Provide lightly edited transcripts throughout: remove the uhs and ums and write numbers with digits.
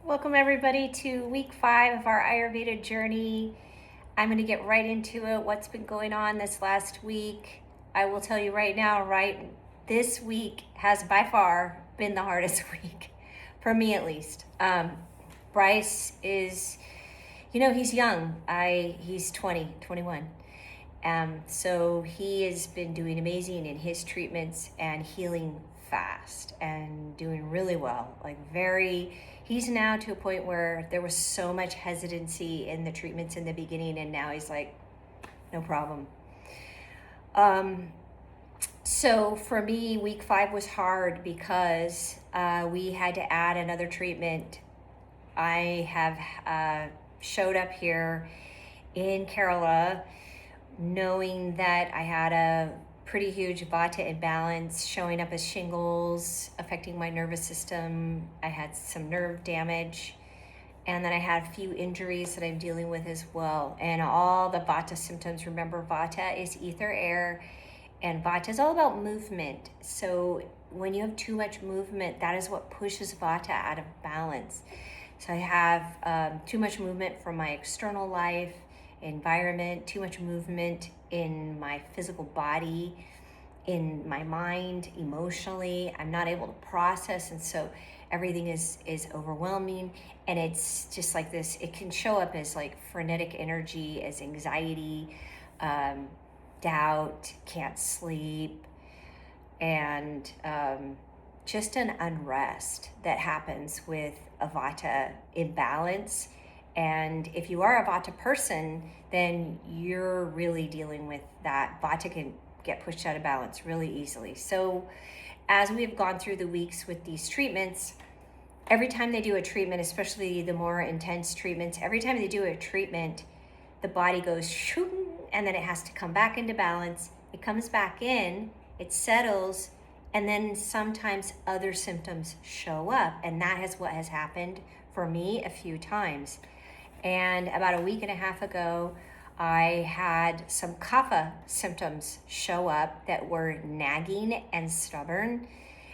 Welcome everybody to week 5 of our Ayurveda journey. I'm going to get right into it. What's been going on this last week? I will tell you right now, this week has by far been the hardest week, for me at least. Bryce is, he's young. He's 21. So he has been doing amazing in his treatments and healing fast and doing really well. He's now to a point where there was so much hesitancy in the treatments in the beginning, and now he's like, no problem. So for me, week 5 was hard because we had to add another treatment. I have showed up here in Kerala knowing that I had a pretty huge vata imbalance showing up as shingles, affecting my nervous system. I had some nerve damage, and then I had a few injuries that I'm dealing with as well. And all the vata symptoms, remember, vata is ether, air, and vata is all about movement. So when you have too much movement, that is what pushes vata out of balance. So I have too much movement from my external life, environment, too much movement in my physical body, in my mind, emotionally. I'm not able to process, and so everything is overwhelming. And it's just like this, it can show up as like frenetic energy, as anxiety, doubt, can't sleep, and just an unrest that happens with a vata imbalance. And if you are a vata person, then you're really dealing with that. Vata can get pushed out of balance really easily. So as we've gone through the weeks with these treatments, every time they do a treatment, especially the more intense treatments, every time they do a treatment, the body goes shoo, and then it has to come back into balance. It comes back in, it settles, and then sometimes other symptoms show up. And that is what has happened for me a few times. And about a week and a half ago, I had some Kapha symptoms show up that were nagging and stubborn.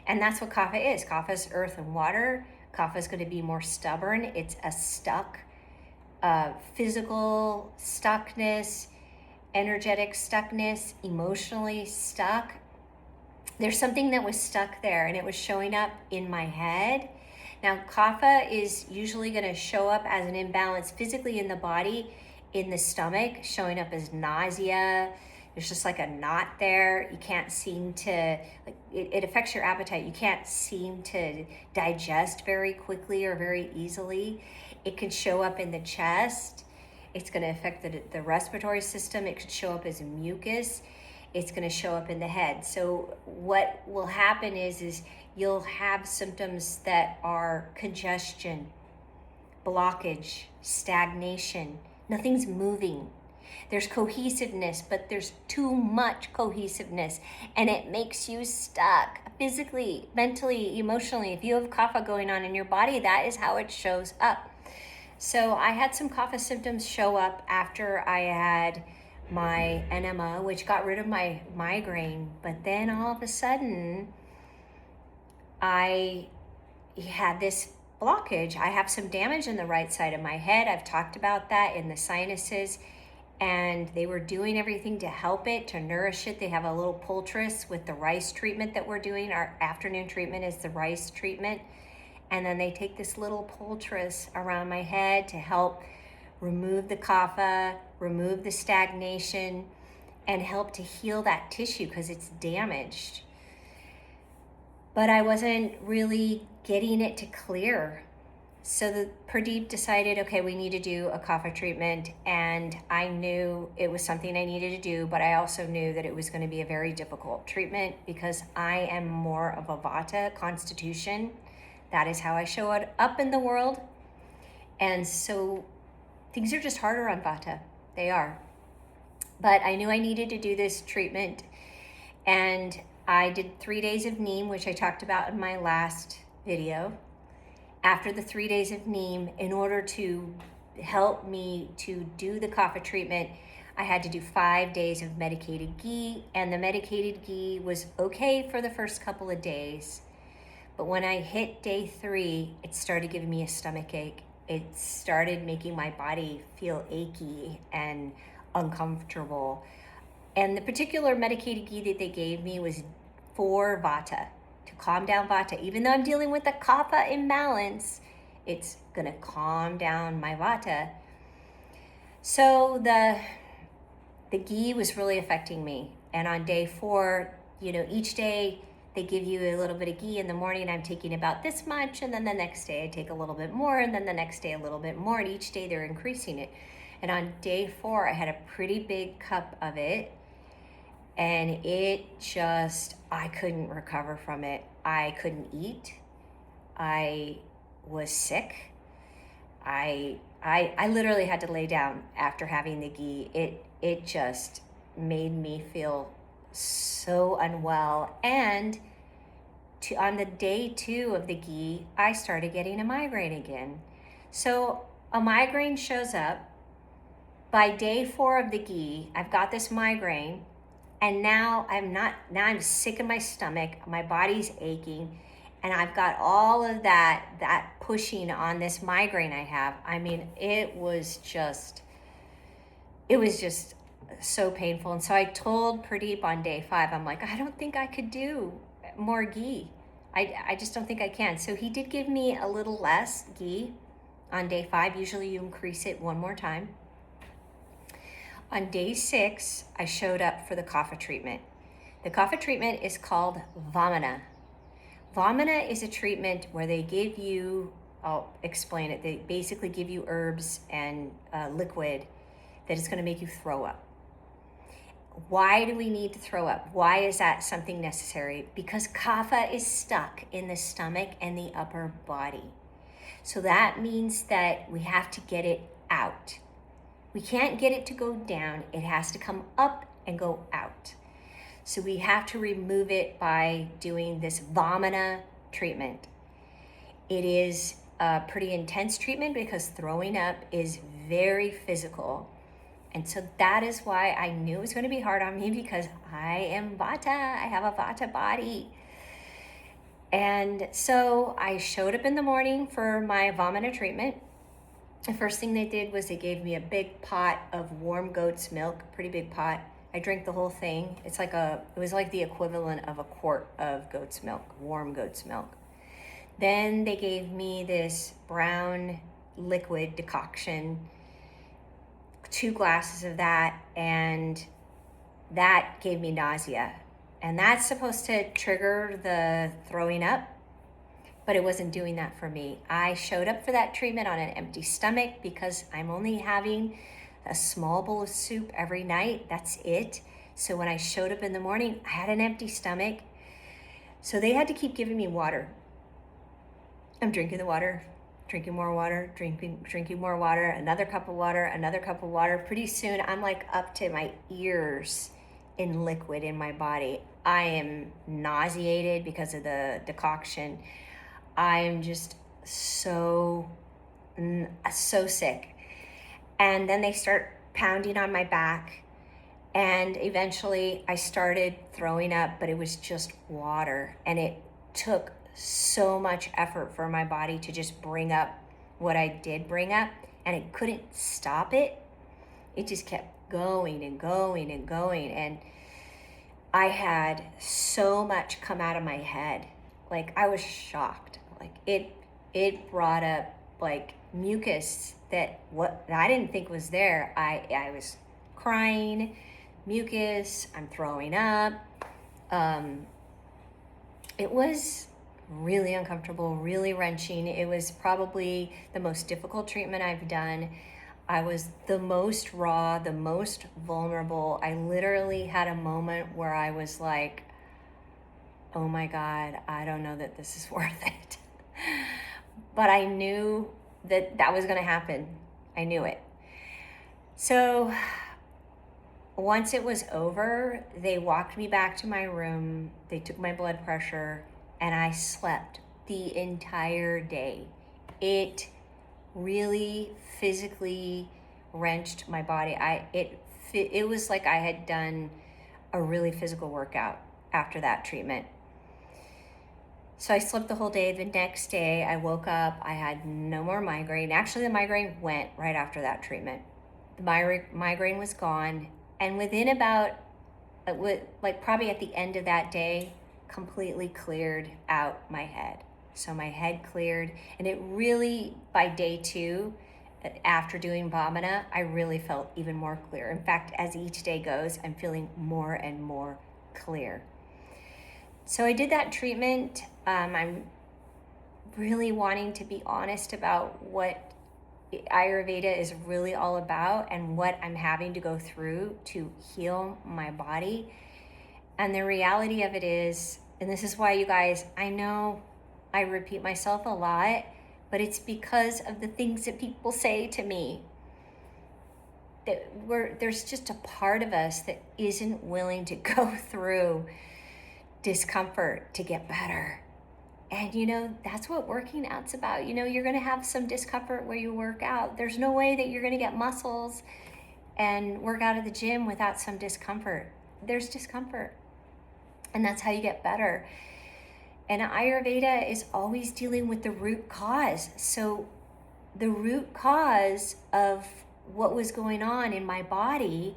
And that's what Kapha is. Kapha is earth and water. Kapha is going to be more stubborn. It's a stuck, physical stuckness, energetic stuckness, emotionally stuck. There's something that was stuck there, and it was showing up in my head. Now, Kapha is usually going to show up as an imbalance physically in the body, in the stomach, showing up as nausea. There's just like a knot there. You can't seem to, it affects your appetite. You can't seem to digest very quickly or very easily. It can show up in the chest. It's going to affect the respiratory system. It could show up as mucus. It's going to show up in the head. So what will happen is you'll have symptoms that are congestion, blockage, stagnation. Nothing's moving. There's cohesiveness, but there's too much cohesiveness, and it makes you stuck physically, mentally, emotionally. If you have Kapha going on in your body, that is how it shows up. So I had some Kapha symptoms show up after I had my enema, which got rid of my migraine. But then all of a sudden, I had this blockage. I have some damage in the right side of my head. I've talked about that, in the sinuses, and they were doing everything to help it, to nourish it. They have a little poultice with the rice treatment that we're doing. Our afternoon treatment is the rice treatment. And then they take this little poultice around my head to help remove the Kapha, remove the stagnation, and help to heal that tissue because it's damaged. But I wasn't really getting it to clear. So the Pradeep decided, okay, we need to do a Kapha treatment. And I knew it was something I needed to do, but I also knew that it was going to be a very difficult treatment because I am more of a vata constitution. That is how I show it up in the world. And so things are just harder on vata. They are. But I knew I needed to do this treatment. And I did 3 days of neem, which I talked about in my last video. After the 3 days of neem, in order to help me to do the Kapha treatment, I had to do 5 days of medicated ghee. And the medicated ghee was okay for the first couple of days. But when I hit day 3, it started giving me a stomach ache. It started making my body feel achy and uncomfortable. And the particular medicated ghee that they gave me was for Vata, to calm down Vata. Even though I'm dealing with a Kapha imbalance, it's going to calm down my Vata. So the ghee was really affecting me. And on day 4, each day they give you a little bit of ghee in the morning. I'm taking about this much, and then the next day I take a little bit more, and then the next day a little bit more, and each day they're increasing it. And on day 4, I had a pretty big cup of it, and I couldn't recover from it. I couldn't eat. I was sick. I literally had to lay down after having the ghee. It just made me feel so unwell. And on the day 2 of the ghee, I started getting a migraine again. So a migraine shows up. By day 4 of the ghee, I've got this migraine, and now I'm sick in my stomach. My body's aching. And I've got all of that pushing on this migraine I have. I mean, it was just so painful. And so I told Pradeep on day 5, I'm like, I don't think I could do more ghee. I just don't think I can. So he did give me a little less ghee on day 5. Usually you increase it one more time. On day 6, I showed up for the Kapha treatment. The Kapha treatment is called Vomina. Vomina is a treatment where they give you, I'll explain it, they basically give you herbs and liquid that is going to make you throw up. Why do we need to throw up? Why is that something necessary? Because Kapha is stuck in the stomach and the upper body. So that means that we have to get it out. We can't get it to go down. It has to come up and go out. So we have to remove it by doing this Vomina treatment. It is a pretty intense treatment because throwing up is very physical. And so that is why I knew it was going to be hard on me, because I am Vata. I have a Vata body. And so I showed up in the morning for my Vomina treatment. The first thing they did was they gave me a big pot of warm goat's milk, pretty big pot. I drank the whole thing. It was like the equivalent of a quart of goat's milk, warm goat's milk. Then they gave me this brown liquid decoction, 2 glasses of that, and that gave me nausea. And that's supposed to trigger the throwing up, but it wasn't doing that for me. I showed up for that treatment on an empty stomach because I'm only having a small bowl of soup every night. That's it. So when I showed up in the morning, I had an empty stomach. So they had to keep giving me water. I'm drinking the water, drinking more water, drinking more water, another cup of water, another cup of water. Pretty soon I'm like up to my ears in liquid in my body. I am nauseated because of the decoction. I am just so sick. And then they start pounding on my back, and eventually I started throwing up, but it was just water, and it took so much effort for my body to just bring up what I did bring up, and it couldn't stop it. It just kept going and going and going, and I had so much come out of my head. Like, I was shocked. Like, it brought up like mucus that what I didn't think was there. I was crying, mucus, I'm throwing up. It was really uncomfortable, really wrenching. It was probably the most difficult treatment I've done. I was the most raw, the most vulnerable. I literally had a moment where I was like, oh my God, I don't know that this is worth it. But I knew that was going to happen. I knew it. So once it was over, they walked me back to my room. They took my blood pressure, and I slept the entire day. It really physically wrenched my body. It was like I had done a really physical workout after that treatment. So I slept the whole day. The next day I woke up, I had no more migraine. Actually, the migraine went right after that treatment. The migraine was gone. And within about, like probably at the end of that day, completely cleared out my head. So my head cleared, and it really, by day 2, after doing Vomina, I really felt even more clear. In fact, as each day goes, I'm feeling more and more clear. So I did that treatment. I'm really wanting to be honest about what Ayurveda is really all about and what I'm having to go through to heal my body. And the reality of it is, and this is why, you guys, I know I repeat myself a lot, but it's because of the things that people say to me. That there's just a part of us that isn't willing to go through discomfort to get better. And that's what working out's about. You're going to have some discomfort where you work out. There's no way that you're going to get muscles and work out at the gym without some discomfort. There's discomfort. And that's how you get better. And Ayurveda is always dealing with the root cause. So the root cause of what was going on in my body,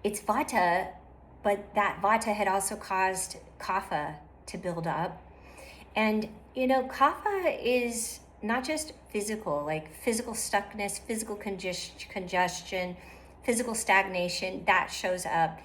it's Vata, but that Vata had also caused Kapha to build up. And, Kapha is not just physical, like physical stuckness, physical congestion, physical stagnation, that shows up.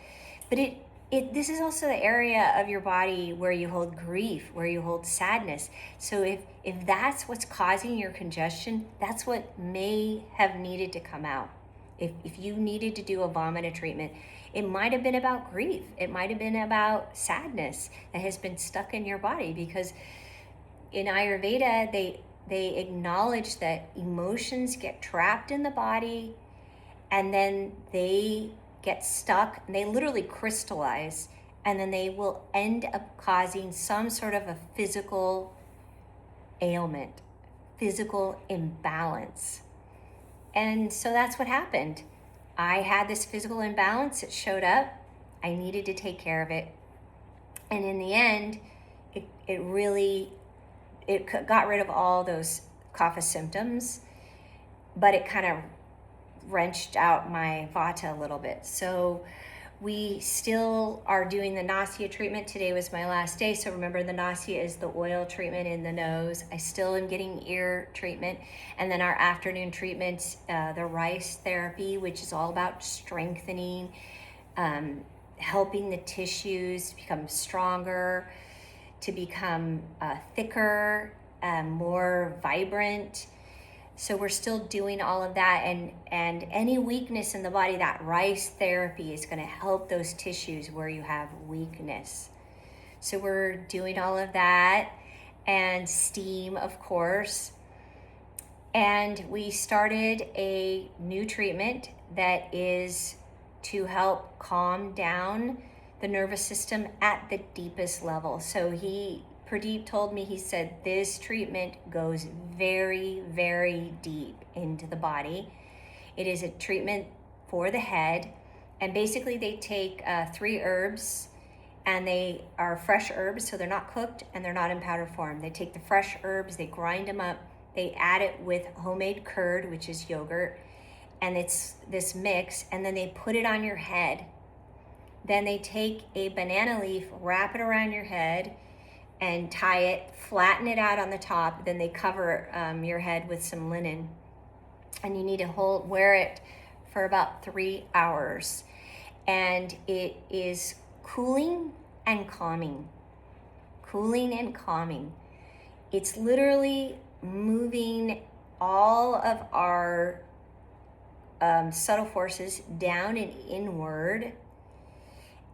But this is also the area of your body where you hold grief, where you hold sadness. So if that's what's causing your congestion, that's what may have needed to come out. If you needed to do a Vomina treatment, it might have been about grief. It might have been about sadness that has been stuck in your body, because in Ayurveda, they acknowledge that emotions get trapped in the body, and then they get stuck, and they literally crystallize, and then they will end up causing some sort of a physical ailment, physical imbalance. And so that's what happened. I had this physical imbalance. It showed up. I needed to take care of it. And in the end, it got rid of all those Kapha symptoms, but it kind of wrenched out my Vata a little bit. So we still are doing the Nasya treatment. Today was my last day. So remember, the Nasya is the oil treatment in the nose. I still am getting ear treatment. And then our afternoon treatments, the rice therapy, which is all about strengthening, helping the tissues become stronger, to become thicker, more vibrant. So we're still doing all of that, and any weakness in the body, that rice therapy is going to help those tissues where you have weakness. So we're doing all of that, and steam, of course. And we started a new treatment that is to help calm down the nervous system at the deepest level. So Pradeep told me, he said, this treatment goes very, very deep into the body. It is a treatment for the head. And basically they take 3 herbs, and they are fresh herbs, so they're not cooked and they're not in powder form. They take the fresh herbs, they grind them up, they add it with homemade curd, which is yogurt, and it's this mix, and then they put it on your head. Then they take a banana leaf, wrap it around your head, and tie it, flatten it out on the top. Then they cover your head with some linen, and you need to wear it for about 3 hours. And it is cooling and calming. Cooling and calming. It's literally moving all of our subtle forces down and inward,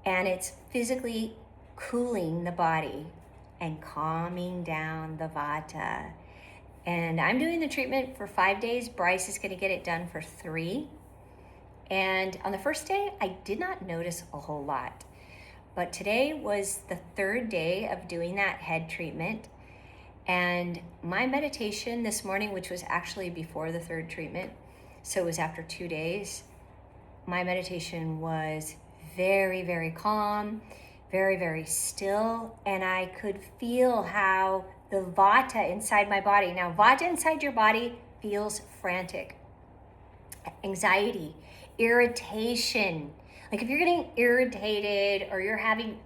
and it's physically cooling the body and calming down the Vata. And I'm doing the treatment for 5 days. Bryce is going to get it done for 3. And on the first day, I did not notice a whole lot. But today was the 3rd day of doing that head treatment. And my meditation this morning, which was actually before the 3rd treatment, so it was after 2 days, my meditation was very, very calm, very, very still, and I could feel how the vata inside my body. Now, vata inside your body feels frantic, anxiety, irritation. Like if you're getting irritated or you're having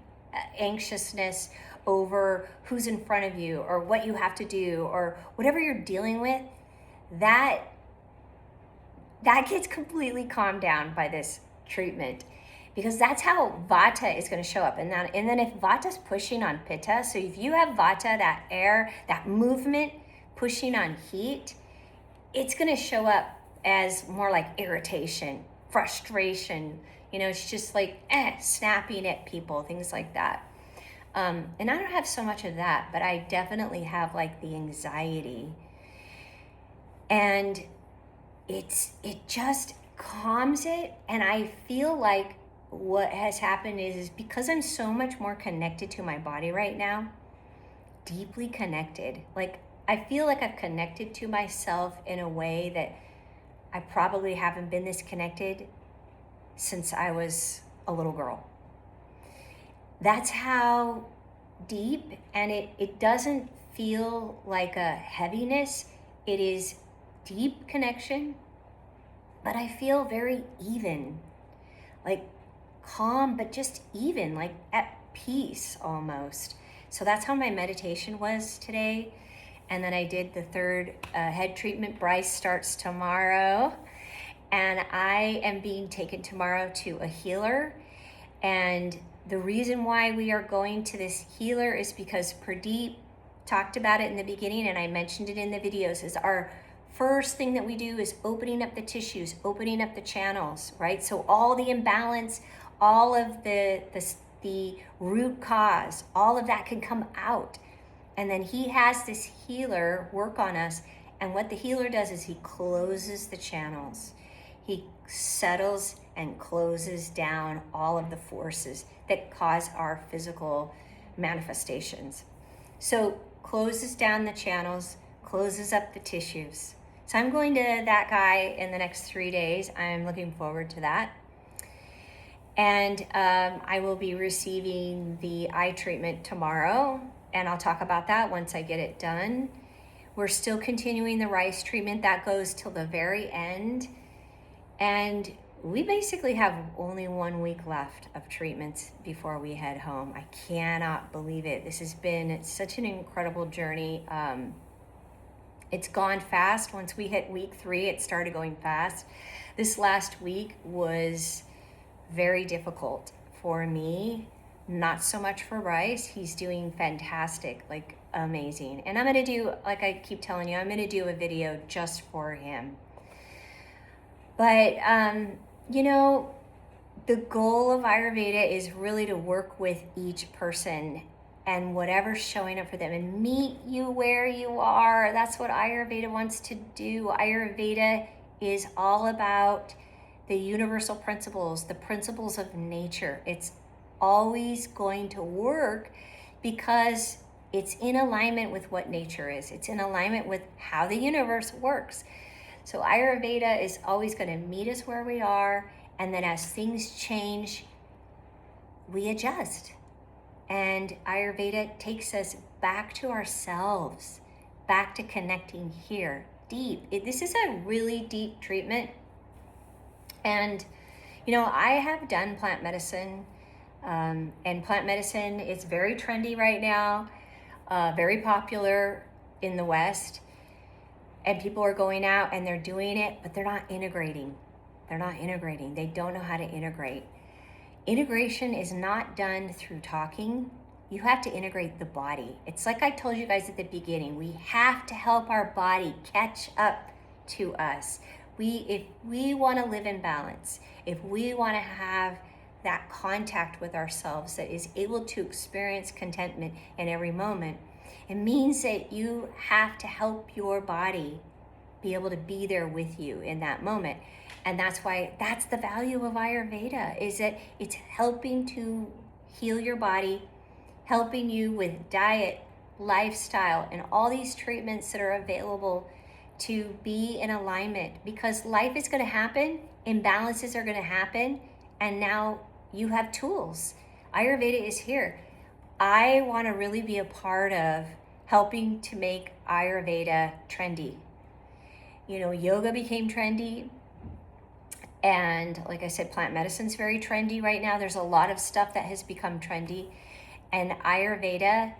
anxiousness over who's in front of you or what you have to do or whatever you're dealing with, that gets completely calmed down by this treatment, because that's how vata is going to show up. And then if vata's pushing on pitta, so if you have vata, that air, that movement pushing on heat, it's going to show up as more like irritation, frustration. It's just like snapping at people, things like that. And I don't have so much of that, but I definitely have like the anxiety. And it just calms it. And I feel like what has happened is because I'm so much more connected to my body right now, deeply connected. Like I feel like I've connected to myself in a way that I probably haven't been this connected since I was a little girl. That's how deep, and it doesn't feel like a heaviness. It is deep connection, but I feel very even, like calm, but just even, like at peace almost. So that's how my meditation was today. And then I did the third head treatment. Bryce starts tomorrow, and I am being taken tomorrow to a healer. And the reason why we are going to this healer is because Pradeep talked about it in the beginning, and I mentioned it in the videos, is our first thing that we do is opening up the tissues, opening up the channels, right? So all the imbalance, all of the root cause, all of that can come out. And then he has this healer work on us. And what the healer does is he closes the channels. He settles and closes down all of the forces that cause our physical manifestations. So closes down the channels, closes up the tissues. So I'm going to that guy in the next 3 days. I'm looking forward to that. And I will be receiving the eye treatment tomorrow, and I'll talk about that once I get it done. We're still continuing the rice treatment. That goes till the very end. And we basically have only 1 week left of treatments before we head home. I cannot believe it. This has been such an incredible journey. It's gone fast. Once we hit week 3, it started going fast. This last week was very difficult for me, not so much for Bryce. He's doing fantastic, like amazing. And I'm going to do, like I keep telling you, I'm going to do a video just for him. But, the goal of Ayurveda is really to work with each person and whatever's showing up for them and meet you where you are. That's what Ayurveda wants to do. Ayurveda is all about the universal principles, the principles of nature. It's always going to work because it's in alignment with what nature is. It's in alignment with how the universe works. So Ayurveda is always going to meet us where we are, and then as things change, we adjust. And Ayurveda takes us back to ourselves, back to connecting here, deep. This is a really deep treatment. And, I have done plant medicine, and plant medicine is very trendy right now, very popular in the West. And people are going out and they're doing it, but they're not integrating. They don't know how to integrate. Integration is not done through talking. You have to integrate the body. It's like I told you guys at the beginning, we have to help our body catch up to us. If we want to live in balance, if we want to have that contact with ourselves that is able to experience contentment in every moment, it means that you have to help your body be able to be there with you in that moment. And that's the value of Ayurveda, is that it's helping to heal your body, helping you with diet, lifestyle, and all these treatments that are available to be in alignment, because life is going to happen, imbalances are going to happen, and now you have tools. Ayurveda is here. I want to really be a part of helping to make Ayurveda trendy. Yoga became trendy. And like I said, plant medicine's very trendy right now. There's a lot of stuff that has become trendy. And Ayurveda,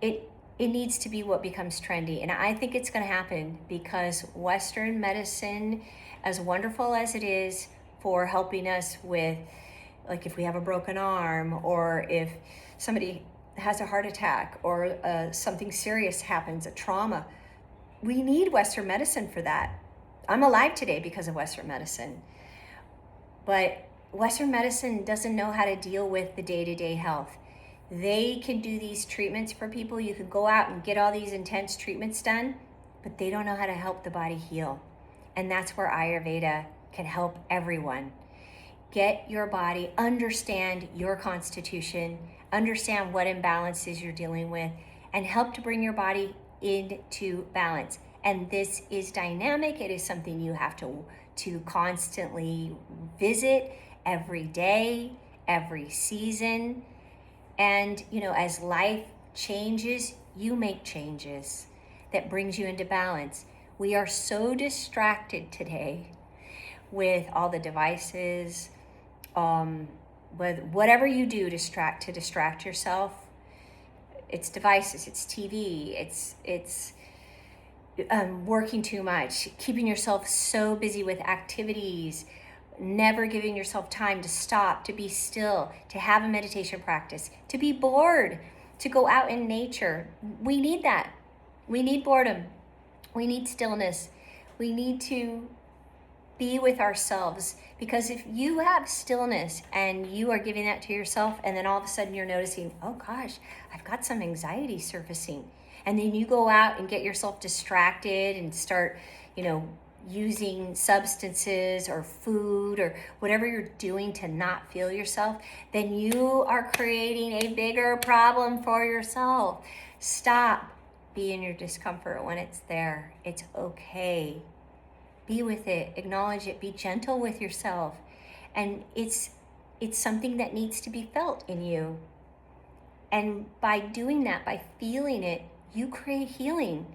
it needs to be what becomes trendy. And I think it's going to happen because Western medicine, as wonderful as it is for helping us with, like if we have a broken arm, or if somebody has a heart attack, or something serious happens, a trauma, we need Western medicine for that. I'm alive today because of Western medicine. But Western medicine doesn't know how to deal with the day-to-day health. They can do these treatments for people. You can go out and get all these intense treatments done, but they don't know how to help the body heal. And that's where Ayurveda can help everyone. Get your body, understand your constitution, understand what imbalances you're dealing with, and help to bring your body into balance. And this is dynamic. It is something you have to constantly visit every day, every season. And, as life changes, you make changes that brings you into balance. We are so distracted today with all the devices, with whatever you do to distract yourself. It's devices, it's TV, it's working too much, keeping yourself so busy with activities, never giving yourself time to stop, to be still, to have a meditation practice, to be bored, to go out in nature. We need that. We need boredom. We need stillness. We need to be with ourselves, because if you have stillness and you are giving that to yourself, and then all of a sudden you're noticing, oh gosh, I've got some anxiety surfacing. And then you go out and get yourself distracted and start, using substances or food or whatever you're doing to not feel yourself, then you are creating a bigger problem for yourself. Stop being your discomfort when it's there. It's okay. Be with it, acknowledge it, be gentle with yourself. And it's something that needs to be felt in you. And by doing that, by feeling it, you create healing.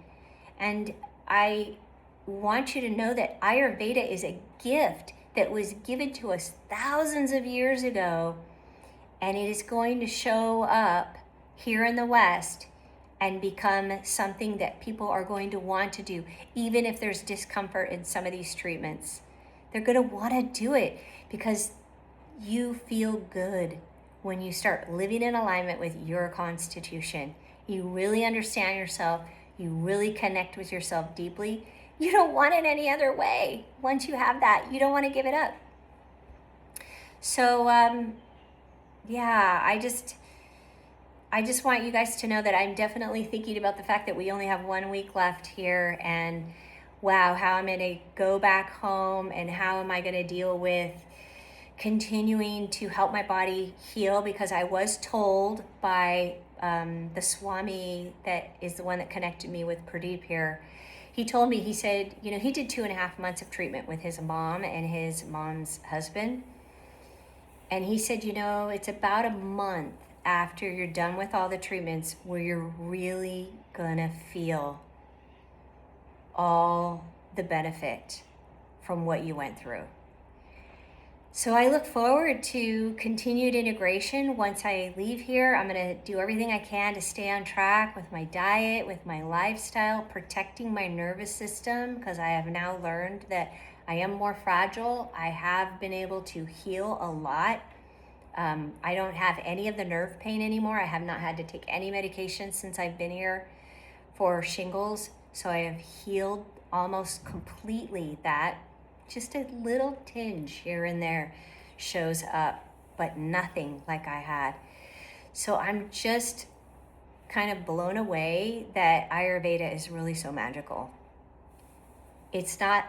And I want you to know that Ayurveda is a gift that was given to us thousands of years ago, and it is going to show up here in the West and become something that people are going to want to do, even if there's discomfort in some of these treatments. They're going to want to do it because you feel good when you start living in alignment with your constitution. You really understand yourself. You really connect with yourself deeply. You don't want it any other way. Once you have that, you don't want to give it up. So, I just want you guys to know that I'm definitely thinking about the fact that we only have 1 week left here, and wow, how I'm going to go back home, and how am I going to deal with continuing to help my body heal, because I was told by the Swami that is the one that connected me with Pradeep here. He told me, he said, he did 2.5 months of treatment with his mom and his mom's husband. And he said, it's about a month after you're done with all the treatments where you're really gonna feel all the benefit from what you went through. So I look forward to continued integration. Once I leave here, I'm going to do everything I can to stay on track with my diet, with my lifestyle, protecting my nervous system, because I have now learned that I am more fragile. I have been able to heal a lot. I don't have any of the nerve pain anymore. I have not had to take any medication since I've been here for shingles. So I have healed almost completely that. Just a little tinge here and there shows up, but nothing like I had. So I'm just kind of blown away that Ayurveda is really so magical. It's not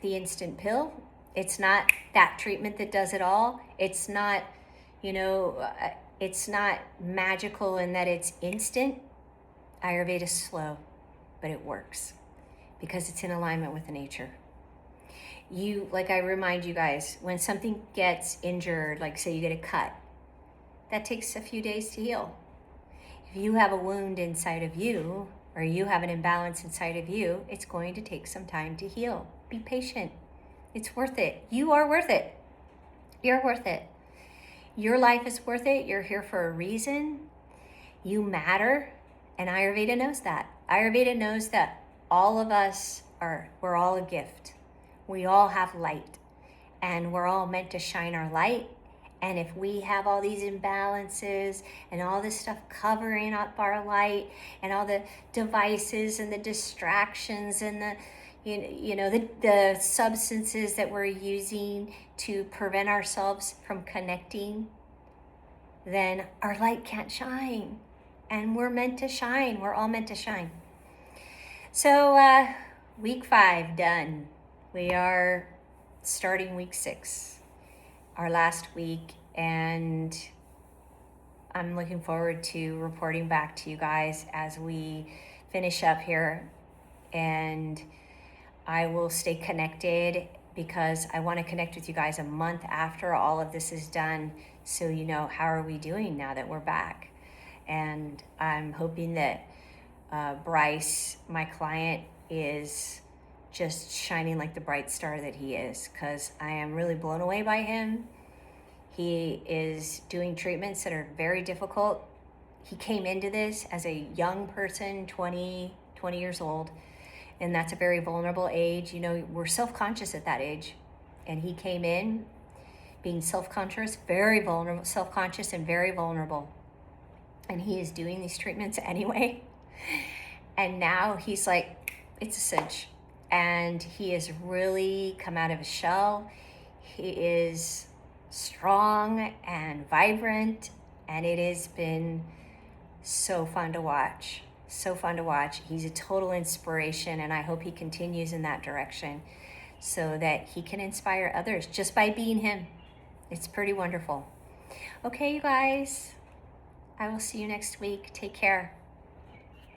the instant pill. It's not that treatment that does it all. It's not, it's not magical in that it's instant. Ayurveda is slow, but it works because it's in alignment with nature. Like I remind you guys, when something gets injured, like say you get a cut, that takes a few days to heal. If you have a wound inside of you, or you have an imbalance inside of you, it's going to take some time to heal. Be patient. It's worth it. You are worth it. You're worth it. Your life is worth it. You're here for a reason. You matter. And Ayurveda knows that. Ayurveda knows that all of us we're all a gift. We all have light. And we're all meant to shine our light. And if we have all these imbalances and all this stuff covering up our light and all the devices and the distractions and the substances that we're using to prevent ourselves from connecting, then our light can't shine. And we're meant to shine. We're all meant to shine. So week 5 done. We are starting week 6. Our last week, and I'm looking forward to reporting back to you guys as we finish up here. And I will stay connected because I want to connect with you guys a month after all of this is done, so you know how are we doing now that we're back. And I'm hoping that Bryce, my client, is just shining like the bright star that he is, because I am really blown away by him. He is doing treatments that are very difficult. He came into this as a young person, 20 years old, and that's a very vulnerable age. You know, we're self-conscious at that age. And he came in being self-conscious, very vulnerable, self-conscious and very vulnerable. And he is doing these treatments anyway. And now he's like, it's a cinch. And he has really come out of his shell. He is strong and vibrant, and it has been so fun to watch. So fun to watch. He's a total inspiration, and I hope he continues in that direction so that he can inspire others just by being him. It's pretty wonderful. Okay, you guys, I will see you next week. Take care.